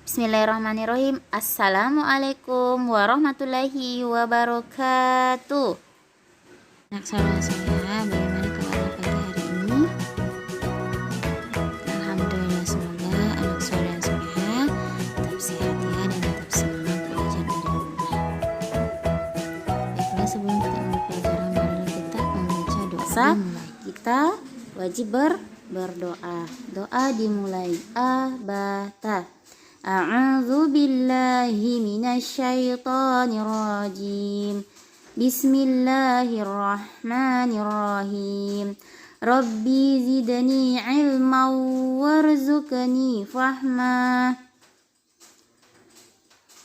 Bismillahirrahmanirrahim. Assalamualaikum warahmatullahi wabarakatuh. Anak saya, bagaimana kabarnya pagi hari ini? Alhamdulillah, semoga anak soleh dan soleha tetap sehat ya, dan tetap semangat belajar di rumah. Baiklah, sebelum kita mulai pelajaran, marilah kita membaca doa. Kita wajib berdoa. Doa dimulai abata. A'udzu billahi minasyaitonir rajim. Bismillahirrahmanirrahim. Rabbi zidni ilman warzuqni fahma.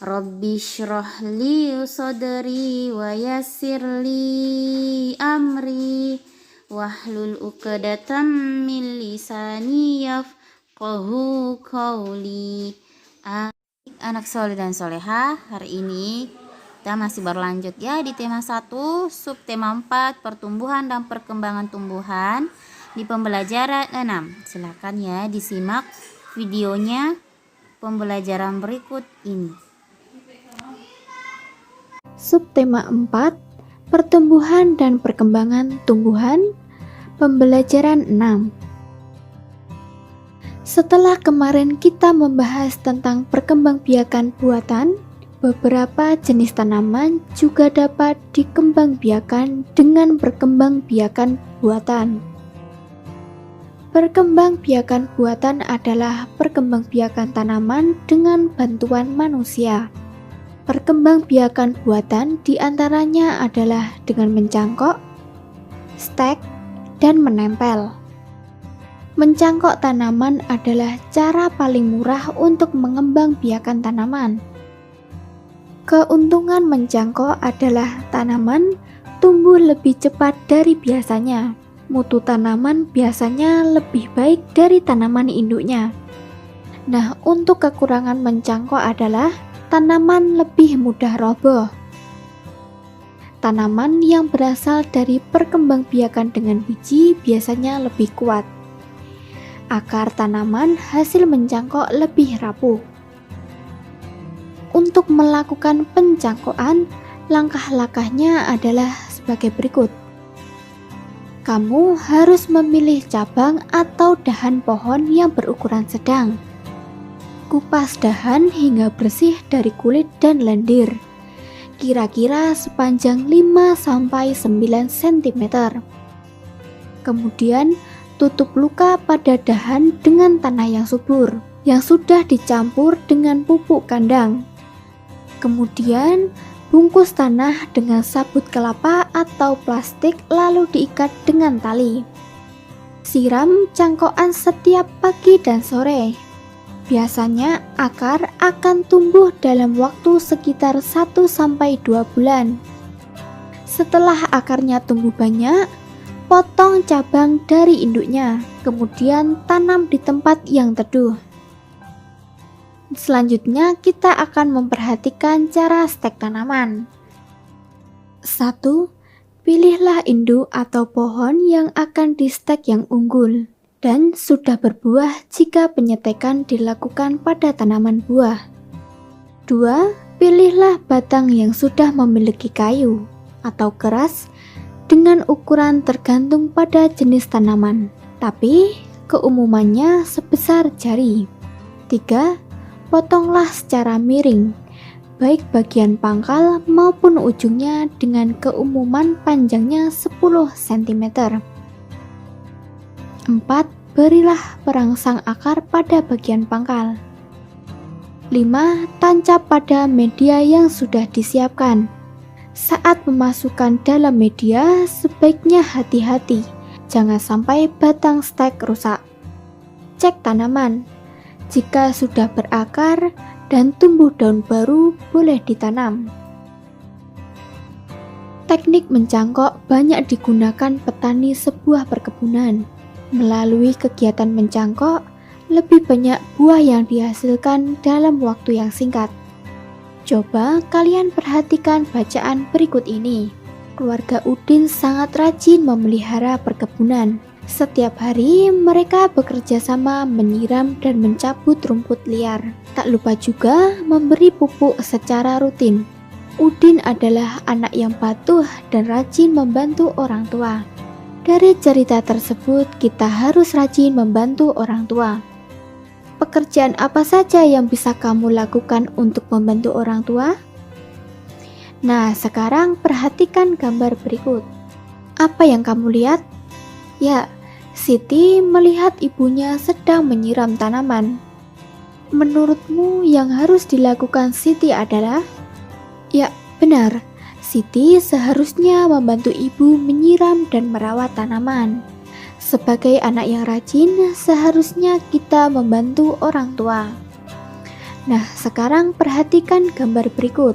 Rabbi shrah li sadri wa yassir li amri wahlul 'uqdatam min lisani yafqahu qawli. Anak soleh dan soleha, hari ini kita masih berlanjut ya di tema 1, subtema 4, pertumbuhan dan perkembangan tumbuhan di pembelajaran 6. Silakan ya disimak videonya pembelajaran berikut ini. Subtema 4, pertumbuhan dan perkembangan tumbuhan, pembelajaran 6. Setelah kemarin kita membahas tentang perkembangbiakan buatan, beberapa jenis tanaman juga dapat dikembangbiakan dengan perkembangbiakan buatan. Perkembangbiakan buatan adalah perkembangbiakan tanaman dengan bantuan manusia. Perkembangbiakan buatan diantaranya adalah dengan mencangkok, stek, dan menempel. Mencangkok tanaman adalah cara paling murah untuk mengembangbiakan tanaman. Keuntungan mencangkok adalah tanaman tumbuh lebih cepat dari biasanya. Mutu tanaman biasanya lebih baik dari tanaman induknya. Nah, untuk kekurangan mencangkok adalah tanaman lebih mudah roboh. Tanaman yang berasal dari perkembangbiakan dengan biji biasanya lebih kuat. Akar tanaman hasil mencangkok lebih rapuh. Untuk melakukan pencangkokan, langkah-langkahnya adalah sebagai berikut. Kamu harus memilih cabang atau dahan pohon yang berukuran sedang. Kupas dahan hingga bersih dari kulit dan lendir. Kira-kira sepanjang 5-9 cm. Kemudian, tutup luka pada dahan dengan tanah yang subur, yang sudah dicampur dengan pupuk kandang. Kemudian, bungkus tanah dengan sabut kelapa atau plastik lalu diikat dengan tali. Siram cangkokan setiap pagi dan sore. Biasanya akar akan tumbuh dalam waktu sekitar 1-2 bulan. Setelah akarnya tumbuh banyak, potong cabang dari induknya, kemudian tanam di tempat yang teduh. Selanjutnya kita akan memperhatikan cara stek tanaman. 1. Pilihlah induk atau pohon yang akan di stek yang unggul dan sudah berbuah jika penyetekan dilakukan pada tanaman buah. 2. Pilihlah batang yang sudah memiliki kayu atau keras dengan ukuran tergantung pada jenis tanaman, tapi keumumannya sebesar jari. 3. Potonglah secara miring, baik bagian pangkal maupun ujungnya dengan keumuman panjangnya 10 cm. 4. Berilah perangsang akar pada bagian pangkal. 5. Tancap pada media yang sudah disiapkan. Saat memasukkan dalam media, sebaiknya hati-hati, jangan sampai batang stek rusak. Cek tanaman. Jika sudah berakar dan tumbuh daun baru, boleh ditanam. Teknik mencangkok banyak digunakan petani sebuah perkebunan. Melalui kegiatan mencangkok, lebih banyak buah yang dihasilkan dalam waktu yang singkat. Coba kalian perhatikan bacaan berikut ini. Keluarga Udin sangat rajin memelihara perkebunan. Setiap hari mereka bekerja sama menyiram dan mencabut rumput liar. Tak lupa juga memberi pupuk secara rutin. Udin adalah anak yang patuh dan rajin membantu orang tua. Dari cerita tersebut, kita harus rajin membantu orang tua. Pekerjaan apa saja yang bisa kamu lakukan untuk membantu orang tua? Nah, sekarang perhatikan gambar berikut. Apa yang kamu lihat? Ya, Siti melihat ibunya sedang menyiram tanaman. Menurutmu yang harus dilakukan Siti adalah? Ya, benar. Siti seharusnya membantu ibu menyiram dan merawat tanaman. Sebagai anak yang rajin, seharusnya kita membantu orang tua. Nah, sekarang perhatikan gambar berikut.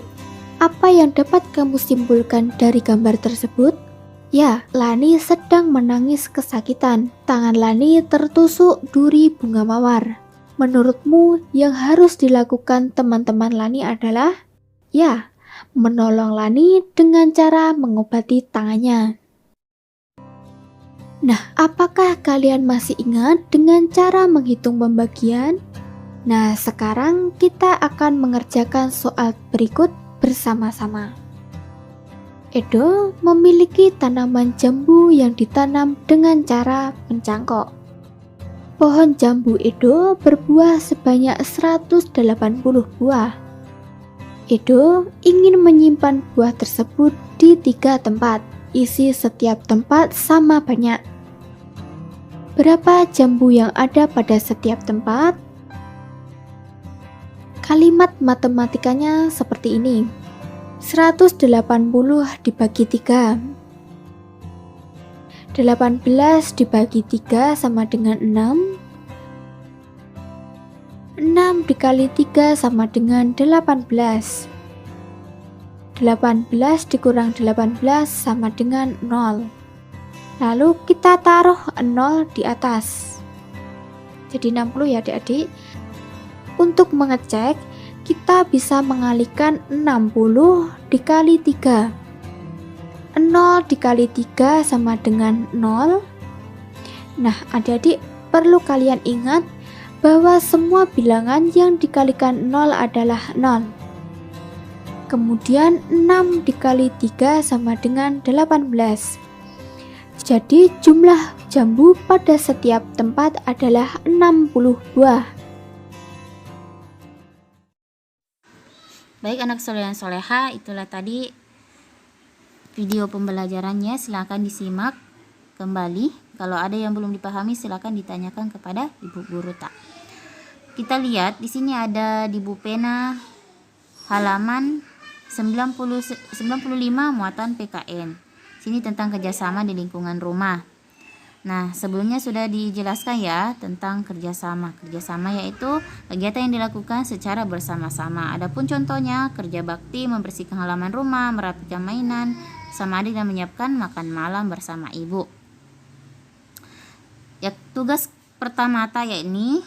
Apa yang dapat kamu simpulkan dari gambar tersebut? Ya, Lani sedang menangis kesakitan. Tangan Lani tertusuk duri bunga mawar. Menurutmu yang harus dilakukan teman-teman Lani adalah? Ya, menolong Lani dengan cara mengobati tangannya. Nah, apakah kalian masih ingat dengan cara menghitung pembagian? Nah, sekarang kita akan mengerjakan soal berikut bersama-sama. Edo memiliki tanaman jambu yang ditanam dengan cara mencangkok. Pohon jambu Edo berbuah sebanyak 180 buah. Edo ingin menyimpan buah tersebut di 3 tempat. Isi setiap tempat sama banyak. Berapa jambu yang ada pada setiap tempat? Kalimat matematikanya seperti ini. 180 dibagi 3. 18 dibagi 3 sama dengan 6. 6 dikali 3 sama dengan 18. 18 dikurang 18 sama dengan 0. Lalu kita taruh 0 di atas. Jadi 60 ya adik-adik. Untuk mengecek, kita bisa mengalihkan 60 dikali 3. 0 dikali 3 sama dengan 0. Nah, adik-adik perlu kalian ingat bahwa semua bilangan yang dikalikan 0 adalah 0. Kemudian 6 dikali 3 sama dengan 18. Jadi jumlah jambu pada setiap tempat adalah 60 buah. Baik anak soleh dan soleha, itulah tadi video pembelajarannya. Silakan disimak kembali. Kalau ada yang belum dipahami silakan ditanyakan kepada ibu guru tak. Kita lihat di sini ada di buku pena halaman 95 muatan PKN. Sini tentang kerjasama di lingkungan rumah. Nah, sebelumnya sudah dijelaskan ya tentang kerjasama. Kerjasama yaitu kegiatan yang dilakukan secara bersama-sama. Adapun contohnya kerja bakti, membersihkan halaman rumah, merapikan mainan sama adik dan menyiapkan makan malam bersama ibu. Ya, tugas pertama yakni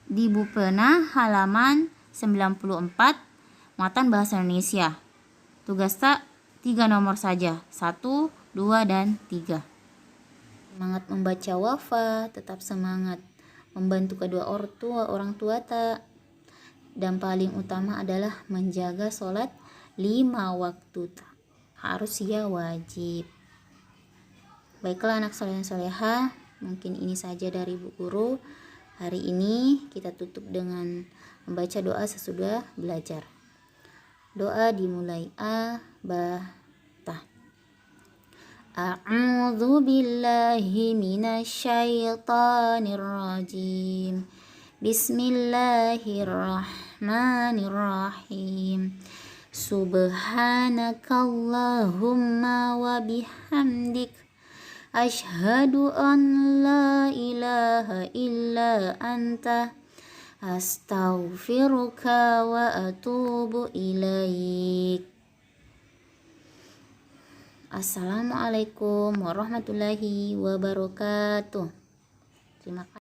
di buku pena halaman 94 muatan bahasa Indonesia. Tugas tak 3 nomor saja, 1, 2, dan 3. Semangat membaca wafa, tetap semangat membantu kedua orang tua tak. Dan paling utama adalah menjaga sholat 5 waktu tak. Harus ya, wajib. Baiklah anak soleh dan soleha, mungkin ini saja dari Bu Guru. Hari ini kita tutup dengan membaca doa sesudah belajar. Doa dimulai ta. A'udzu billahi minasyaitonir rajim. Bismillahirrahmanirrahim. Subhanakallahumma wa bihamdik asyhadu an la ilaha illa anta astaghfiruka wa atubu ilaik. Assalamualaikum warahmatullahi wabarakatuh. Terima kasih.